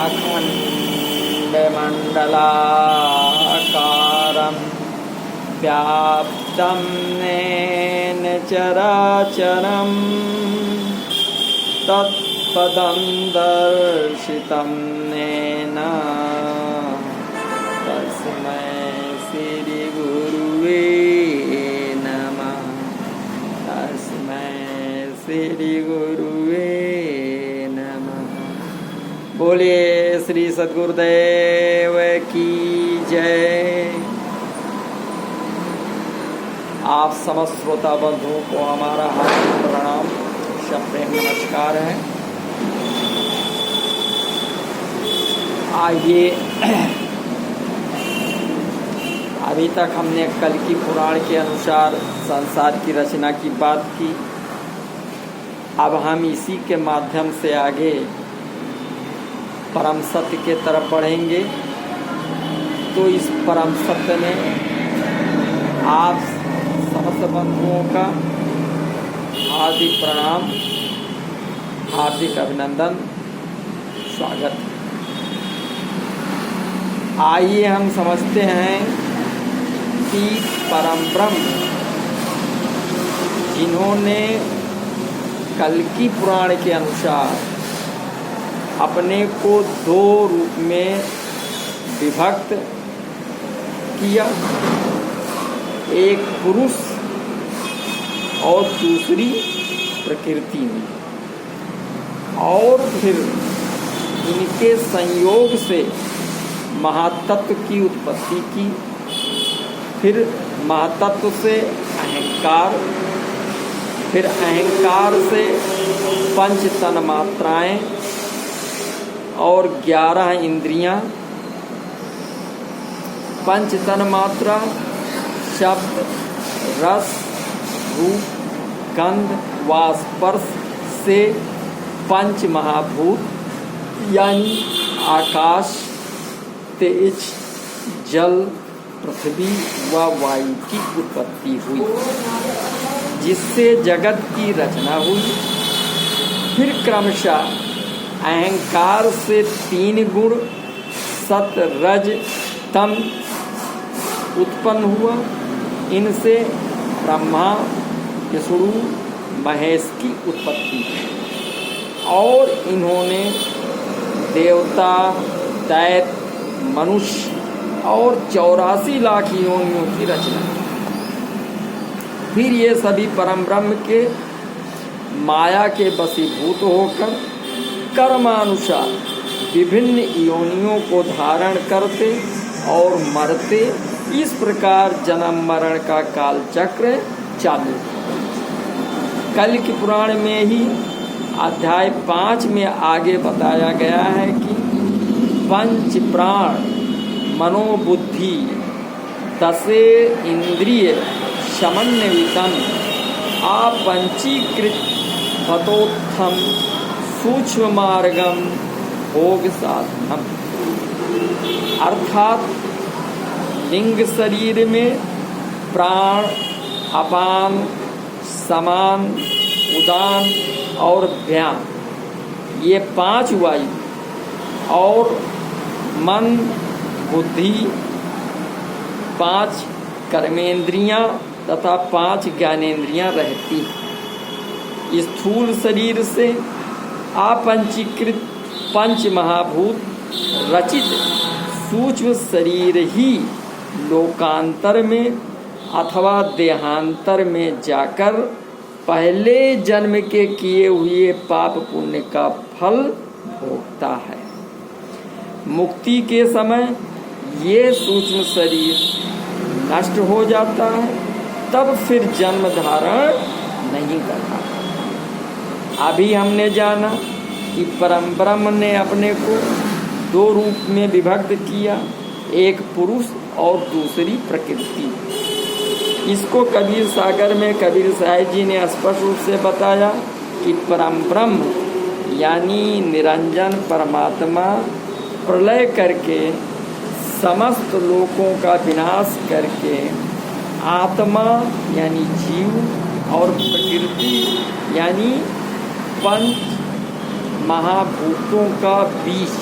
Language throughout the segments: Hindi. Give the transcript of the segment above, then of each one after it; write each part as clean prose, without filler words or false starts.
अखण्डमण्डलाकारं व्याप्तं येन चराचरं तत्पदं दर्शितं येन तस्मै श्रीगुरुवे नमः। तस्मै श्रीगुरुवे नमः। बोलिए श्री सद्गुरुदेव की जय। आप समस्त श्रोता बंधुओं को हमारा हार्दिक प्रणाम, सप्रेम नमस्कार है। आइए, अभी तक हमने कल्कि पुराण के अनुसार संसार की रचना की बात की। अब हम इसी के माध्यम से आगे परम सत्य के तरफ बढ़ेंगे। तो इस परम सत्य में आप समस्त बंधुओं का हार्दिक प्रणाम, हार्दिक अभिनंदन, स्वागत है। आइए हम समझते हैं कि परम ब्रह्म जिन्होंने कल्कि पुराण के अनुसार अपने को दो रूप में विभक्त किया, एक पुरुष और दूसरी प्रकृति में, और फिर इनके संयोग से महातत्व की उत्पत्ति की, फिर महातत्व से अहंकार, फिर अहंकार से पंच तन्मात्राएं और 11 इंद्रियां। पंच तन्मात्रा शब्द, रस, रूप, गंध व स्पर्श से पंच महाभूत यानी आकाश, तेज, जल, पृथ्वी व वायु की उत्पत्ति हुई, जिससे जगत की रचना हुई। फिर क्रमशः अहंकार से 3 गुण सत, रज, तम उत्पन्न हुआ। इनसे ब्रह्मा, विष्णु, महेश की उत्पत्ति हुई और इन्होंने देवता, दैत्य, मनुष्य और 84 लाख योनियों की रचना की। फिर ये सभी परम ब्रह्म के माया के वशीभूत होकर कर्मानुसार विभिन्न योनियों को धारण करते और मरते। इस प्रकार जन्म मरण का काल चक्र चालू। कल्कि पुराण में ही अध्याय 5 में आगे बताया गया है कि पंच प्राण मनोबुद्धि दशे इंद्रिय समन्वितम आपंचीकृत ततोत्थम सूक्ष्म मार्गम भोग साधनम। अर्थात लिंग शरीर में प्राण, अपान, समान, उदान और व्यान, ये 5 वायु और मन, बुद्धि, 5 कर्मेंद्रियां तथा 5 ज्ञानेंद्रियां रहती हैं। स्थूल शरीर से आपंचीकृत पंच महाभूत रचित सूक्ष्म शरीर ही लोकांतर में अथवा देहांतर में जाकर पहले जन्म के किए हुए पाप पुण्य का फल भोगता है। मुक्ति के समय ये सूक्ष्म शरीर नष्ट हो जाता है, तब फिर जन्म धारण नहीं करता। अभी हमने जाना कि परम ब्रह्म ने अपने को 2 रूप में विभक्त किया, एक पुरुष और दूसरी प्रकृति। इसको कबीर सागर में कबीर साहिब जी ने स्पष्ट रूप से बताया कि परम ब्रह्म यानी निरंजन परमात्मा प्रलय करके समस्त लोकों का विनाश करके आत्मा यानी जीव और प्रकृति यानी पंच महाभूतों का बीज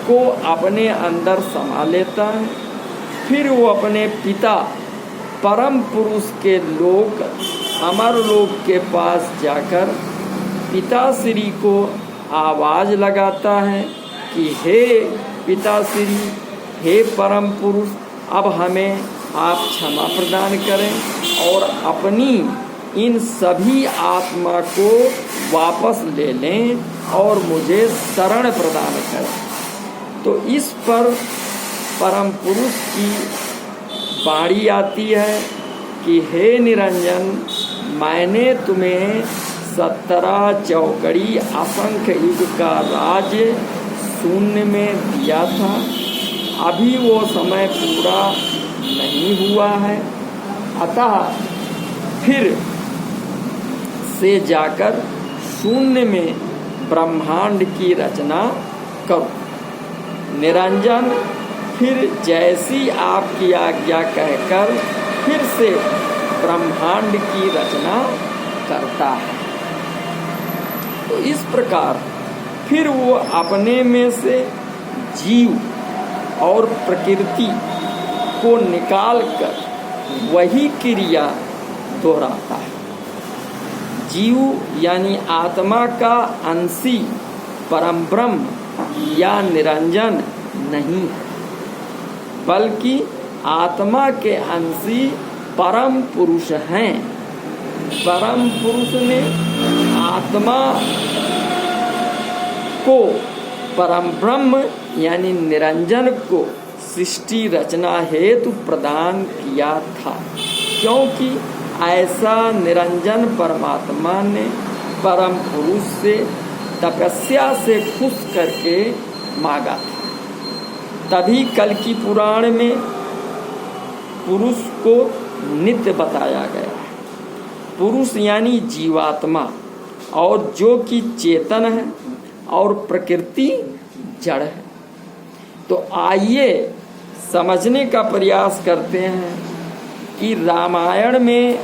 को अपने अंदर समा लेता है। फिर वो अपने पिता परम पुरुष के लोक अमर लोक के पास जाकर पिताश्री को आवाज लगाता है कि हे पिताश्री, हे परम पुरुष, अब हमें आप क्षमा प्रदान करें और अपनी इन सभी आत्मा को वापस ले लें और मुझे शरण प्रदान करें। तो इस पर परम पुरुष की बाणी आती है कि हे निरंजन, मैंने तुम्हें 17 चौकड़ी असंख्य युग का राज्य शून्य में दिया था। अभी वो समय पूरा नहीं हुआ है, अतः फिर से जाकर शून्य में ब्रह्मांड की रचना करो। निरंजन फिर जैसी आपकी आज्ञा कहकर फिर से ब्रह्मांड की रचना करता है। तो इस प्रकार फिर वो अपने में से जीव और प्रकृति को निकालकर वही क्रिया दोहराता है। जीव यानी आत्मा का अंशी परम ब्रह्म या निरंजन नहीं है, बल्कि आत्मा के अंशी परम पुरुष हैं। परम पुरुष ने आत्मा को परम ब्रह्म यानी निरंजन को सृष्टि रचना हेतु प्रदान किया था, क्योंकि ऐसा निरंजन परमात्मा ने परम पुरुष से तपस्या से खुश करके मांगा था। तभी कल की पुराण में पुरुष को नित्य बताया गया है। पुरुष यानी जीवात्मा, और जो कि चेतन है और प्रकृति जड़ है। तो आइए समझने का प्रयास करते हैं कि रामायण में,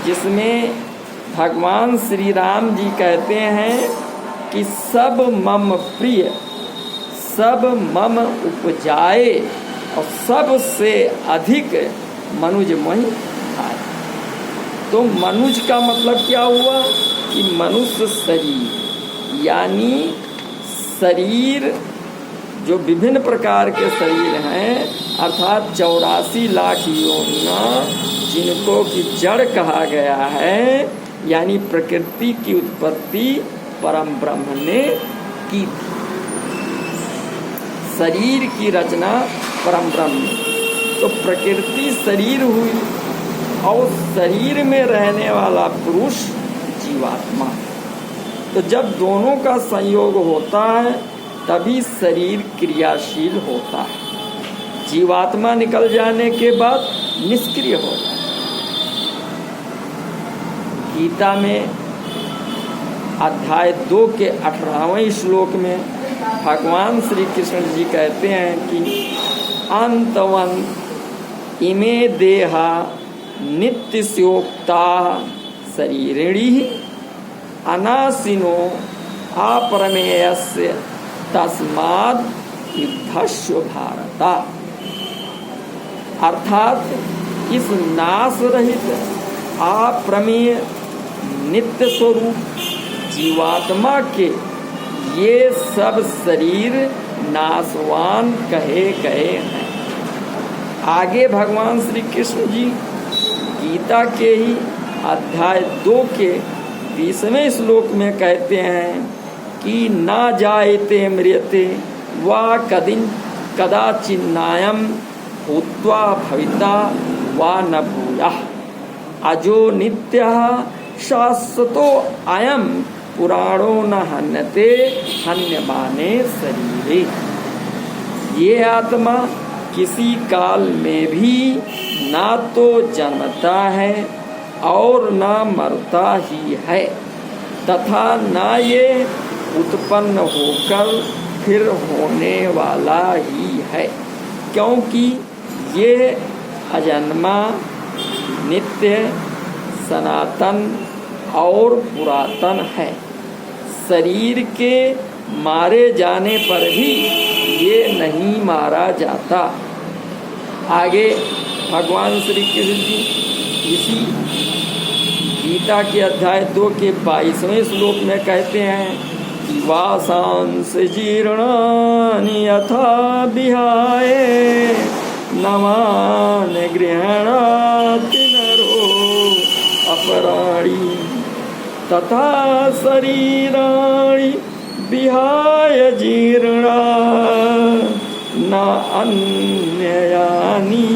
जिसमें भगवान श्री राम जी कहते हैं कि सब मम प्रिय, सब मम उपजाए और सबसे अधिक मनुज मोहि खाए। तो मनुज का मतलब क्या हुआ कि मनुष्य शरीर, यानी शरीर जो विभिन्न प्रकार के शरीर हैं, अर्थात 84 लाख योनियां जिनको कि जड़ कहा गया है, यानी प्रकृति की उत्पत्ति परम ब्रह्म ने की थी। शरीर की रचना परम ब्रह्म ने, तो प्रकृति शरीर हुई और शरीर में रहने वाला पुरुष जीवात्मा। तो जब दोनों का संयोग होता है तभी शरीर क्रियाशील होता है। जीवात्मा निकल जाने के बाद निष्क्रिय हो जाए। गीता में अध्याय 2 के 18वें श्लोक में भगवान श्री कृष्ण जी कहते हैं कि अंतवंत इमे देहा नित्यस्योक्ता शरीरिणी अनासिनो अपरमेयस्य तस्माद् युद्धस्व भारता। अर्थात इस नाश रहित अप्रमेय नित्य स्वरूप जीवात्मा के ये सब शरीर नाशवान कहे गए हैं। आगे भगवान श्री कृष्ण जी गीता के ही अध्याय 2 के 20वें श्लोक में कहते हैं कि ना जायते म्रियते वा कदाचिन्नायं भूत्वा भविता वा न भूयः अजो नित्यः शाश्वतो अयं पुराणो न हन्यते हन्यमाने शरीरे। ये आत्मा किसी काल में भी ना तो जन्मता है और न मरता ही है, तथा न ये उत्पन्न होकर फिर होने वाला ही है, क्योंकि ये अजन्मा, नित्य, सनातन और पुरातन है। शरीर के मारे जाने पर भी ये नहीं मारा जाता। आगे भगवान श्री कृष्ण जी इसी गीता के अध्याय 2 के 22वें श्लोक में कहते हैं कि वासांस जीर्णानि यथा विहाय नवान गृह्णाति नरो अपराणि तथा शरीराणि विहाय जीर्णा न अन्यानि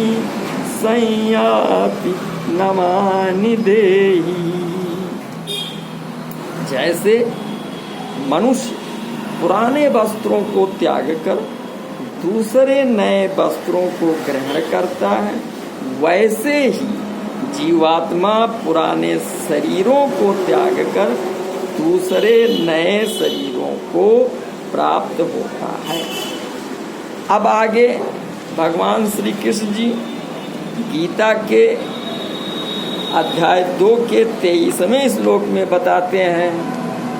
संयाति नमानि देहि। जैसे मनुष्य पुराने वस्त्रों को त्याग कर दूसरे नए वस्त्रों को ग्रहण करता है, वैसे ही जीवात्मा पुराने शरीरों को त्याग कर दूसरे नए शरीरों को प्राप्त होता है। अब आगे भगवान श्री कृष्ण जी गीता के अध्याय 2 के 23वें श्लोक में बताते हैं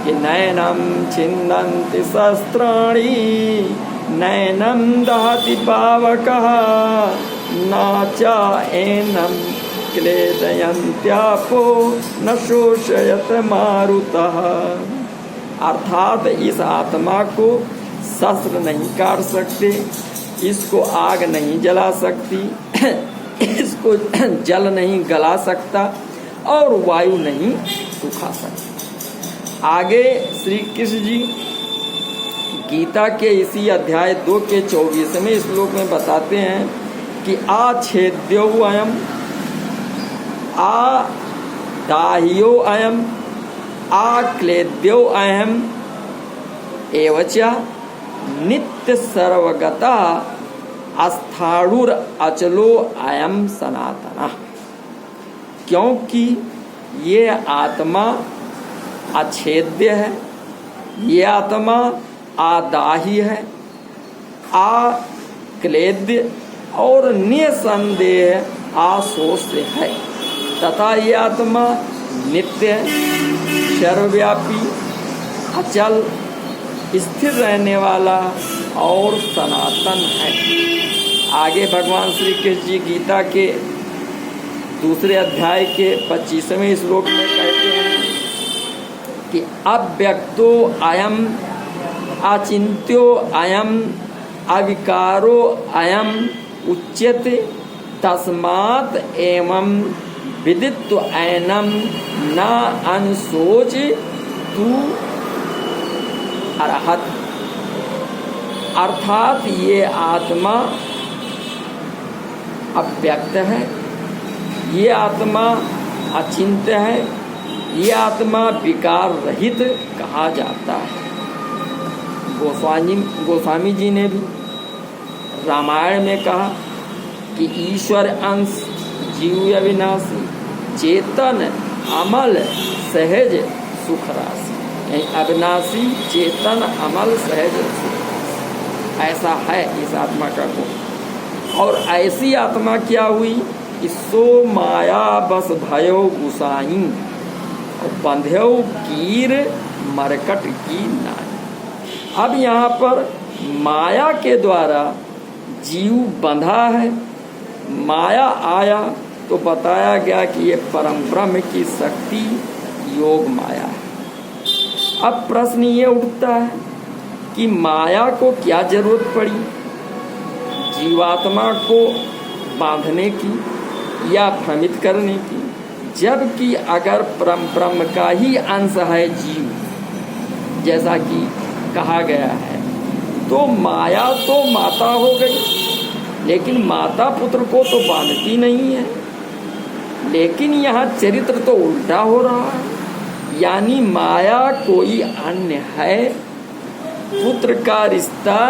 कि नैनम छिन्दन्ति शस्त्राणि नैनम दहति पावकः न चाएनं क्लेदयन्त्यापो न शोषयत मारुतः। अर्थात इस आत्मा को शस्त्र नहीं काट सकते, इसको आग नहीं जला सकती, इसको जल नहीं गला सकता और वायु नहीं सुखा सकता। आगे श्री कृष्ण जी गीता के इसी अध्याय 2 के 24वें श्लोक में बताते हैं कि आच्छेद्यो अयम आदाह्यो अयम आक्लेद्यो अयम एवच नित्य सर्वगता अस्थाणुर अचलो अयम सनातना। क्योंकि ये आत्मा अछेद्य है, ये आत्मा आदाह्य है, आक्लेद्य और निसंदेह आशोष्य है, तथा ये आत्मा नित्य है, सर्वव्यापी, अचल, स्थिर रहने वाला और सनातन है। आगे भगवान श्री कृष्ण जी गीता के दूसरे अध्याय के 25वें श्लोक में कहते हैं कि अव्यक्तो अयम अचिन्त्यो अयम अविकारो अयम उच्यते तस्मात् एवं विदित्व ऐनम न अनशोच तू अरहत। अर्थात ये आत्मा अव्यक्त है, ये आत्मा अचिंत्य है, ये आत्मा विकार रहित कहा जाता है। गोस्वामी जी ने भी रामायण में कहा कि ईश्वर अंश जीव अविनाशी चेतन अमल सहज सुख राशि। अविनाशी चेतन अमल सहज सुख ऐसा है इस आत्मा का गुण। और ऐसी आत्मा क्या हुई कि सो माया बस भयो गुसाई बंध्यो कीर मरकट की नाई। अब यहाँ पर माया के द्वारा जीव बंधा है, माया आया तो बताया गया कि ये परम ब्रह्म की शक्ति योग माया है। अब प्रश्न ये उठता है कि माया को क्या जरूरत पड़ी जीवात्मा को बांधने की या भ्रमित करने की, जबकि अगर परम ब्रह्म का ही अंश है जीव, जैसा कि कहा गया है, तो माया तो माता हो गई, लेकिन माता पुत्र को तो बांधती नहीं है। लेकिन यहाँ चरित्र तो उल्टा हो रहा है, यानी माया कोई अन्य है, पुत्र का रिश्ता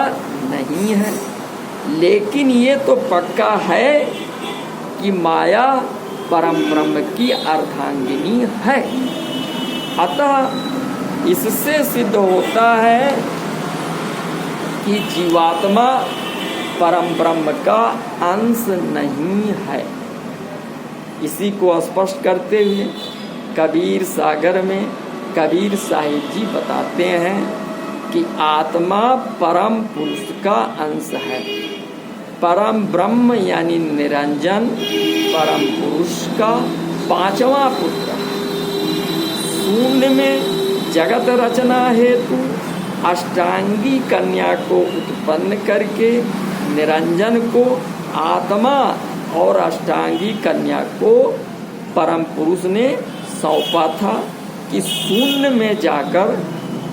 नहीं है। लेकिन ये तो पक्का है कि माया परम ब्रह्म की अर्धांगिनी है। अतः इससे सिद्ध होता है कि जीवात्मा परम ब्रह्म का अंश नहीं है। इसी को स्पष्ट करते हुए कबीर सागर में कबीर साहिब जी बताते हैं कि आत्मा परम पुरुष का अंश है। परम ब्रह्म यानी निरंजन परम पुरुष का पांचवा पुत्र। शून्य में जगत रचना हेतु अष्टांगी कन्या को उत्पन्न करके निरंजन को आत्मा और अष्टांगी कन्या को परम पुरुष ने सौंपा था कि शून्य में जाकर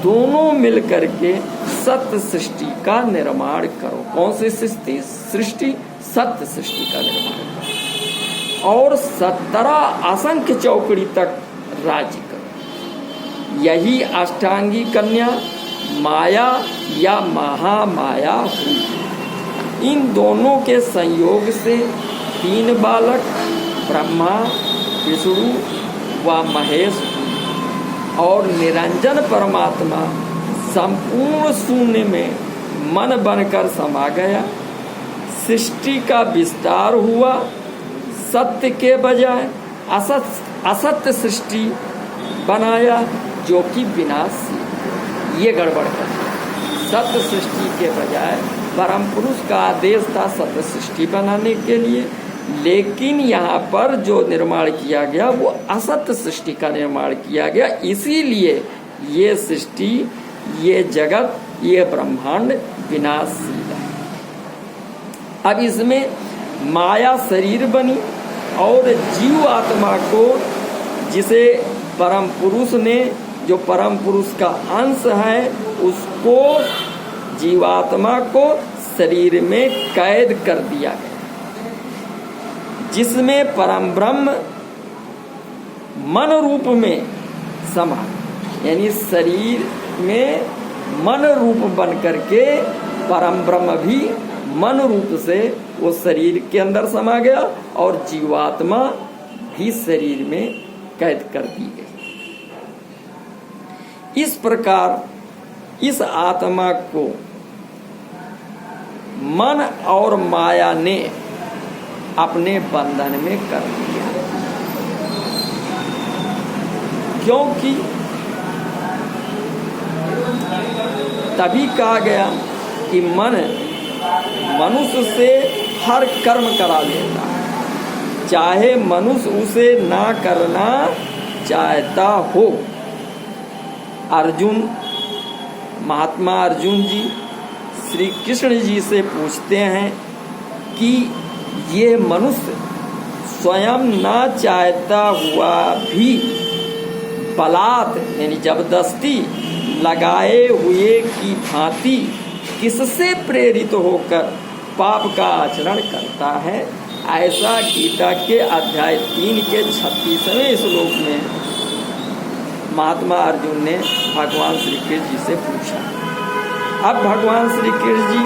दोनों मिलकर के सत्य सृष्टि का निर्माण करो। कौन सी सृष्टि? सत्य सृष्टि का निर्माण करो और 17 असंख्य चौकड़ी तक राज्य करो। यही अष्टांगी कन्या माया या महामाया हुई। इन दोनों के संयोग से 3 बालक ब्रह्मा, विष्णु व महेश और निरंजन परमात्मा संपूर्ण शून्य में मन बनकर समा गया। सृष्टि का विस्तार हुआ। सत्य के बजाय असत्य सृष्टि बनाया जो कि विनाशी। ये गड़बड़ है। सत्य सृष्टि के बजाय परम पुरुष का आदेश था सत्य सृष्टि बनाने के लिए, लेकिन यहाँ पर जो निर्माण किया गया वो असत्य सृष्टि का निर्माण किया गया। इसीलिए ये सृष्टि, ये जगत, ये ब्रह्मांड विनाशशील है। अब इसमें माया शरीर बनी और जीव आत्मा को, जिसे परम पुरुष ने, जो परम पुरुष का अंश है, उसको जीवात्मा को शरीर में कैद कर दिया गया, जिसमें परम ब्रह्म मन रूप में समा, यानी शरीर में मन रूप बन करके परम ब्रह्म भी मन रूप से वो शरीर के अंदर समा गया और जीवात्मा भी शरीर में कैद कर दी गई। इस प्रकार इस आत्मा को मन और माया ने अपने बंधन में कर दिया, क्योंकि तभी कहा गया कि मन मनुष्य से हर कर्म करा लेता है, चाहे मनुष्य उसे ना करना चाहता हो। अर्जुन, महात्मा अर्जुन जी श्री कृष्ण जी से पूछते हैं कि ये मनुष्य स्वयं ना चाहता हुआ भी बलात् यानी जबरदस्ती लगाए हुए की भांति किससे प्रेरित होकर पाप का आचरण करता है। ऐसा गीता के अध्याय 3 के 36वें श्लोक में महात्मा अर्जुन ने भगवान श्री कृष्ण जी से पूछा। अब भगवान श्री कृष्ण जी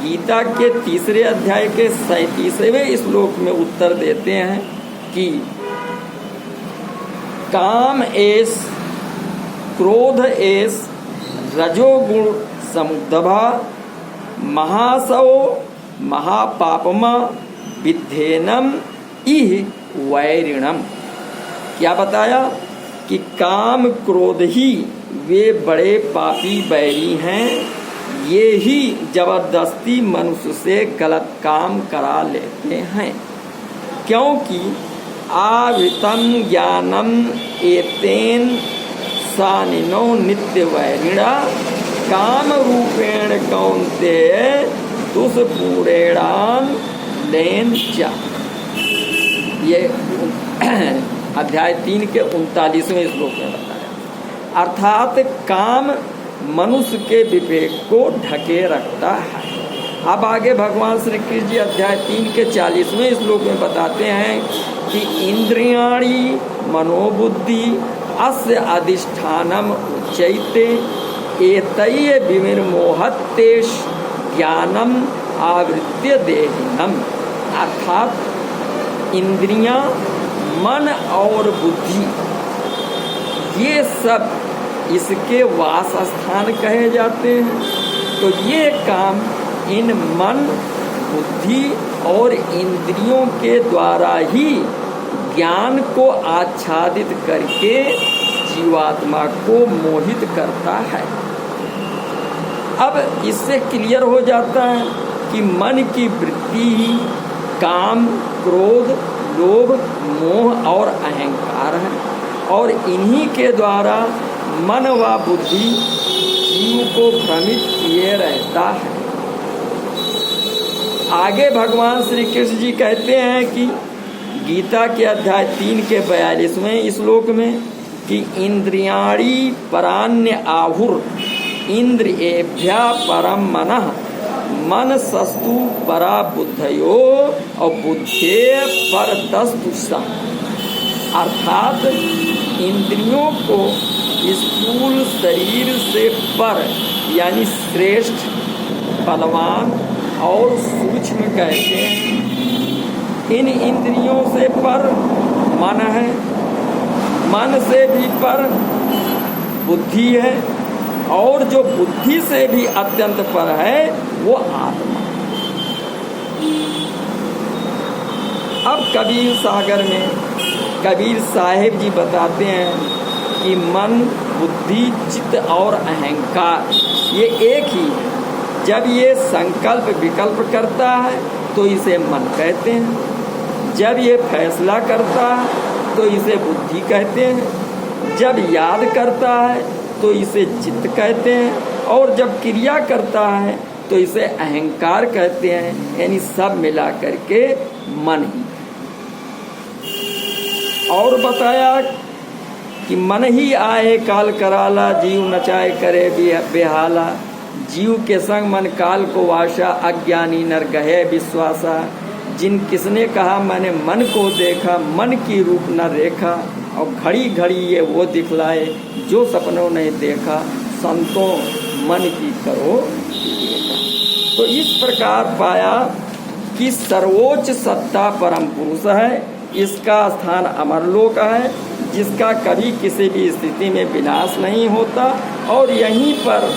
गीता के 3 अध्याय के 37वें श्लोक में उत्तर देते हैं कि काम एस, क्रोध एस, रजोगुण समुद्भवा, महासवो महापापमा विद्धेनम इह वैरिणम। क्या बताया कि काम क्रोध ही वे बड़े पापी बैरी हैं, ये ही जबरदस्ती मनुष्य से गलत काम करा लेते हैं, क्योंकि आवृतम ज्ञानम एतेन सानिनो नित्य वैरिणा काम रूपेण कौन्तेय दुष्पूरेणान लेन च। ये अध्याय 3 के 39वें श्लोक में बताया। अर्थात काम मनुष्य के विवेक को ढके रखता है। अब आगे भगवान श्री कृष्ण जी अध्याय 3 के 40वें श्लोक में बताते हैं कि इंद्रियाणि मनोबुद्धि अस्य अधिष्ठानम उच्यते एतय विनिर्मोहतेष ज्ञानम आवृत्य देहिनम। अर्थात इंद्रियां, मन और बुद्धि ये सब इसके वास स्थान कहे जाते हैं। तो ये काम इन मन, बुद्धि और इंद्रियों के द्वारा ही ज्ञान को आच्छादित करके जीवात्मा को मोहित करता है। अब इससे क्लियर हो जाता है कि मन की वृत्ति ही काम, क्रोध, लोभ, मोह और अहंकार है, और इन्हीं के द्वारा मन व बुद्धि जीव को भ्रमित किए रहता है। आगे भगवान श्री कृष्ण जी कहते हैं कि गीता के अध्याय 3 के 42वें श्लोक में कि इंद्रियाणि परान्य आहुर इंद्रियेभ्य परम मनः मनसस्तु परा बुद्धयो और बुद्धे पर तस्तु सा। अर्थात इंद्रियों को स्थूल शरीर से पर यानी श्रेष्ठ, बलवान और सूक्ष्म कहते हैं। इन इंद्रियों से पर मन है, मन से भी पर बुद्धि है, और जो बुद्धि से भी अत्यंत पर है वो आत्मा। अब कबीर सागर में कबीर साहिब जी बताते हैं कि मन, बुद्धि, चित्त और अहंकार ये एक ही है। जब ये संकल्प विकल्प करता है तो इसे मन कहते हैं, जब ये फैसला करता है तो इसे बुद्धि कहते हैं, जब याद करता है तो इसे चित्त कहते हैं, और जब क्रिया करता है तो इसे अहंकार कहते हैं। यानी सब मिला करके मन ही। और बताया कि मन ही आए काल कराला, जीव नचाए करे बेहाला। जीव के संग मन काल को वाशा, अज्ञानी नर गहे विश्वासा। जिन किसने कहा मैंने मन को देखा, मन की रूप न रेखा, और घड़ी घड़ी ये वो दिखलाए जो सपनों ने देखा। संतों मन की करो देखा। तो इस प्रकार पाया कि सर्वोच्च सत्ता परम पुरुष है, इसका स्थान अमरलोक है, जिसका कभी किसी भी स्थिति में विनाश नहीं होता। और यहीं पर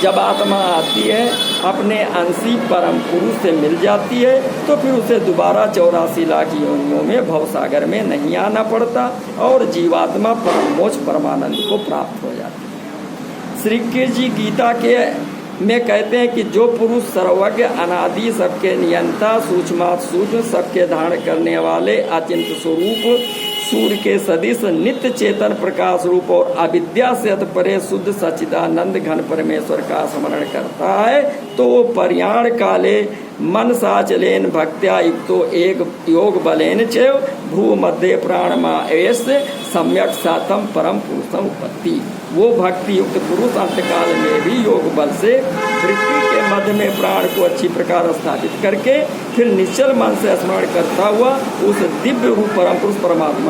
जब आत्मा आती है, अपने अंशी परम पुरुष से मिल जाती है, तो फिर उसे दोबारा 84 लाख योनियों में भवसागर में नहीं आना पड़ता, और जीवात्मा परम मोक्ष परमानंद को प्राप्त हो जाती है। श्री कृष्ण जी गीता के में कहते हैं कि जो पुरुष सर्वज्ञ, अनादि, सबके नियंता, सूक्ष्मात् सूक्ष्म, सबके धारण करने वाले, अचिंत्य स्वरूप, सूर्य के सदिश, नित्य चेतन प्रकाश रूप और अविद्या से अत परे शुद्ध सच्चिदानंद घन परमेश्वर का स्मरण करता है, तो वो पर्याण काले मन साचलेन भक्त्या युक्तो एक योग बलेन चैव भ्रू मध्य प्राणमावेश सम्यक सातम परम पुरुषम उपत्ति। वो भक्ति युक्त पुरुष अंतकाल में भी योग बल से पृथ्वी के मध्य में प्राण को अच्छी प्रकार स्थापित करके फिर निश्चल मन से स्मरण करता हुआ उस दिव्य रूप परम पुरुष परमात्मा